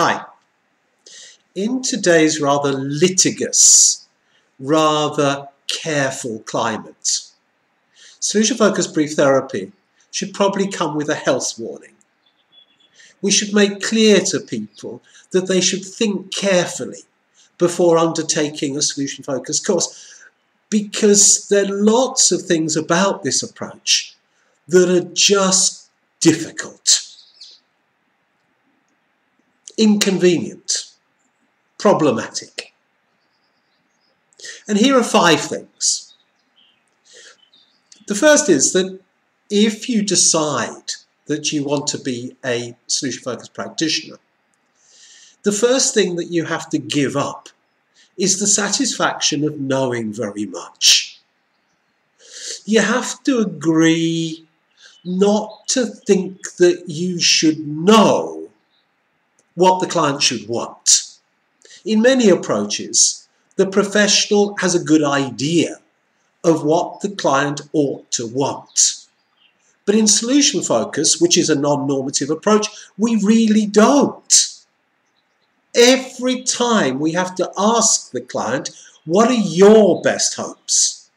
Hi. In today's rather litigious, rather careful climate, solution-focused brief therapy should probably come with a health warning. We should make clear to people that they should think carefully before undertaking a solution-focused course, because there are lots of things about this approach that are just difficult, inconvenient, problematic. And here are 5 things. The first is that if you decide that you want to be a solution-focused practitioner, the first thing that you have to give up is the satisfaction of knowing very much. You have to agree not to think that you should know what the client should want. In many approaches, the professional has a good idea of what the client ought to want. But in solution focus, which is a non-normative approach, we really don't. Every time we have to ask the client, what are your best hopes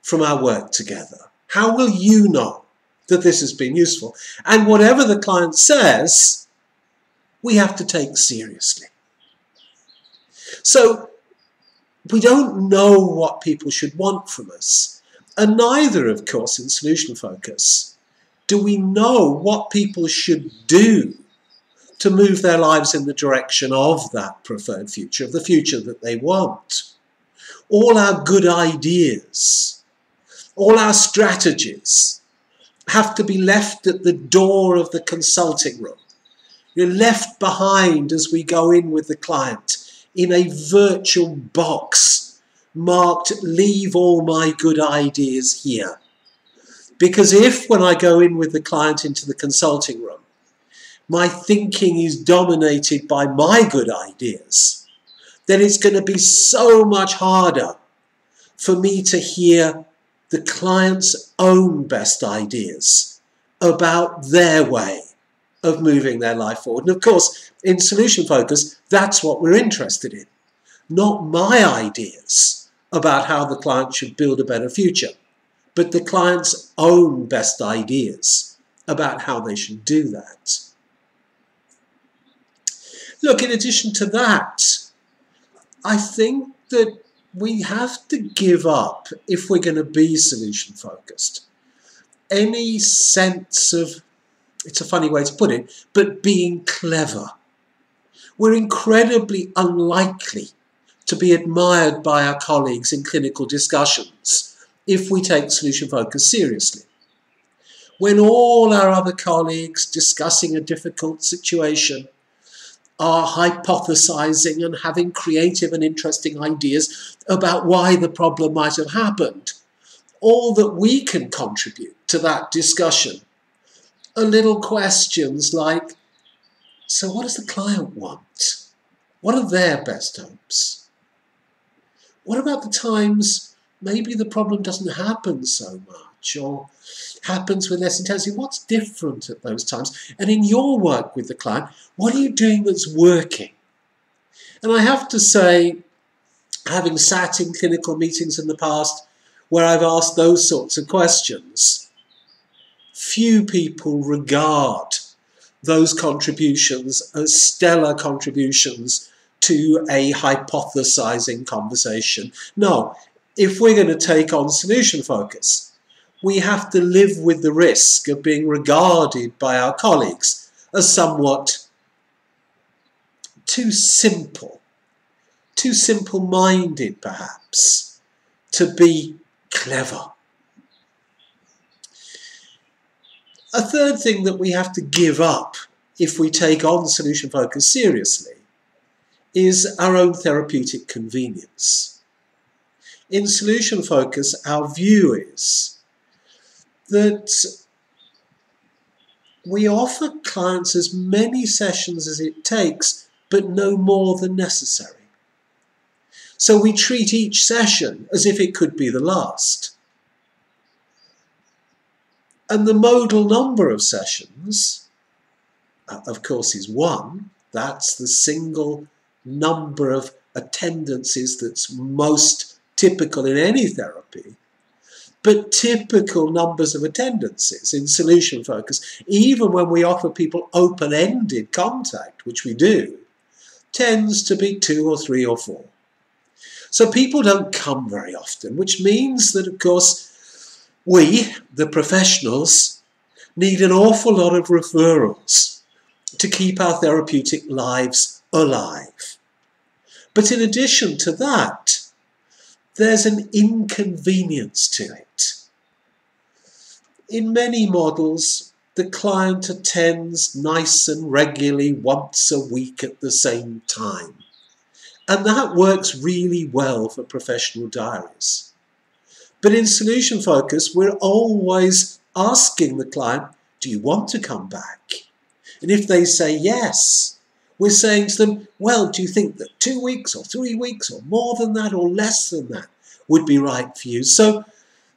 from our work together? How will you know that this has been useful? And whatever the client says, we have to take seriously. So we don't know what people should want from us. And neither, of course, in solution focus, do we know what people should do to move their lives in the direction of that preferred future, of the future that they want. All our good ideas, all our strategies have to be left at the door of the consulting room. You're left behind as we go in with the client in a virtual box marked, leave all my good ideas here. Because if, when I go in with the client into the consulting room, my thinking is dominated by my good ideas, then it's going to be so much harder for me to hear the client's own best ideas about their way of moving their life forward. And of course, in solution focus, that's what we're interested in. Not my ideas about how the client should build a better future, but the client's own best ideas about how they should do that. Look, in addition to that, I think that we have to give up, if we're going to be solution focused, any sense of, it's a funny way to put it, but being clever. We're incredibly unlikely to be admired by our colleagues in clinical discussions if we take solution focus seriously. When all our other colleagues discussing a difficult situation are hypothesizing and having creative and interesting ideas about why the problem might have happened, all that we can contribute to that discussion are little questions like, so what does the client want? What are their best hopes? What about the times maybe the problem doesn't happen so much or happens with less intensity? What's different at those times? And in your work with the client, what are you doing that's working? And I have to say, having sat in clinical meetings in the past where I've asked those sorts of questions, few people regard those contributions as stellar contributions to a hypothesizing conversation. No, if we're going to take on solution focus, we have to live with the risk of being regarded by our colleagues as somewhat too simple-minded perhaps, to be clever. A third thing that we have to give up if we take on solution focus seriously is our own therapeutic convenience. In solution focus, our view is that we offer clients as many sessions as it takes, but no more than necessary. So we treat each session as if it could be the last. And the modal number of sessions, of course, is 1, That's the single number of attendances that's most typical in any therapy. But typical numbers of attendances in solution focus, even when we offer people open-ended contact, which we do, tends to be 2 or 3 or 4. So people don't come very often, which means that, of course, we, the professionals, need an awful lot of referrals to keep our therapeutic lives alive. But in addition to that, there's an inconvenience to it. In many models, the client attends nice and regularly once a week at the same time. And that works really well for professional diaries. But in solution focus, we're always asking the client, do you want to come back? And if they say yes, we're saying to them, well, do you think that 2 weeks or 3 weeks or more than that or less than that would be right for you? So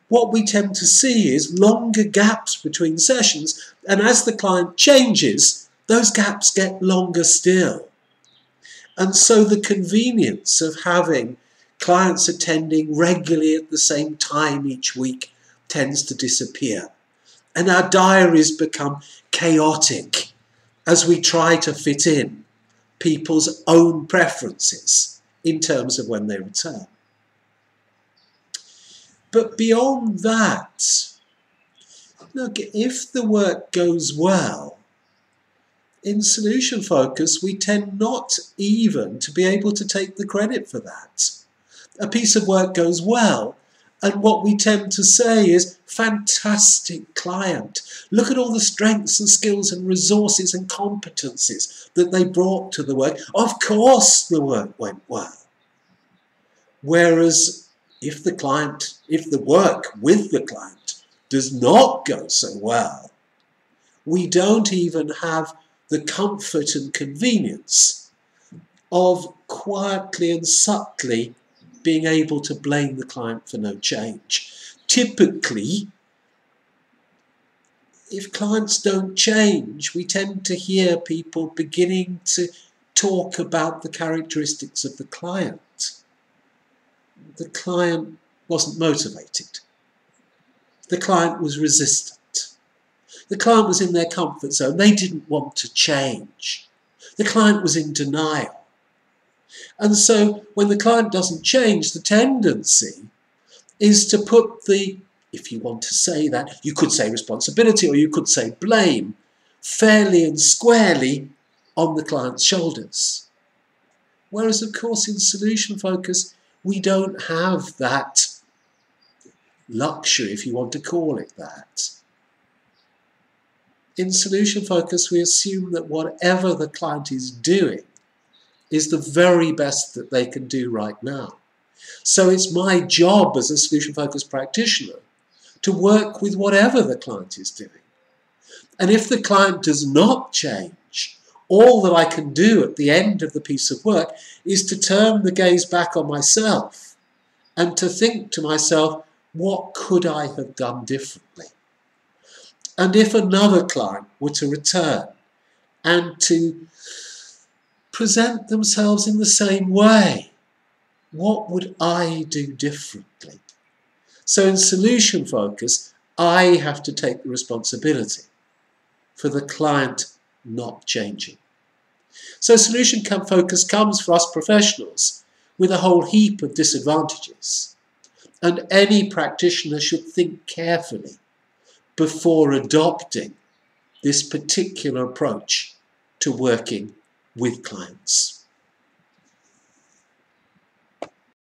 what we tend to see is longer gaps between sessions, and as the client changes, those gaps get longer still. And so the convenience of having clients attending regularly at the same time each week tends to disappear. And our diaries become chaotic as we try to fit in people's own preferences in terms of when they return. But beyond that, look, if the work goes well, in solution focus, we tend not even to be able to take the credit for that. A piece of work goes well, and what we tend to say is, fantastic client. Look at all the strengths and skills and resources and competencies that they brought to the work. Of course the work went well. Whereas if the work with the client does not go so well, we don't even have the comfort and convenience of quietly and subtly being able to blame the client for no change. Typically, if clients don't change, we tend to hear people beginning to talk about the characteristics of the client. The client wasn't motivated. The client was resistant. The client was in their comfort zone. They didn't want to change. The client was in denial. And so when the client doesn't change, the tendency is to put the, if you want to say that, you could say responsibility or you could say blame, fairly and squarely on the client's shoulders. Whereas, of course, in solution focus, we don't have that luxury, if you want to call it that. In solution focus, we assume that whatever the client is doing is the very best that they can do right now. So it's my job as a solution-focused practitioner to work with whatever the client is doing. And if the client does not change, all that I can do at the end of the piece of work is to turn the gaze back on myself and to think to myself, what could I have done differently? And if another client were to return and to present themselves in the same way, what would I do differently? So in solution focus, I have to take the responsibility for the client not changing. So solution focus comes for us professionals with a whole heap of disadvantages. And any practitioner should think carefully before adopting this particular approach to working with clients.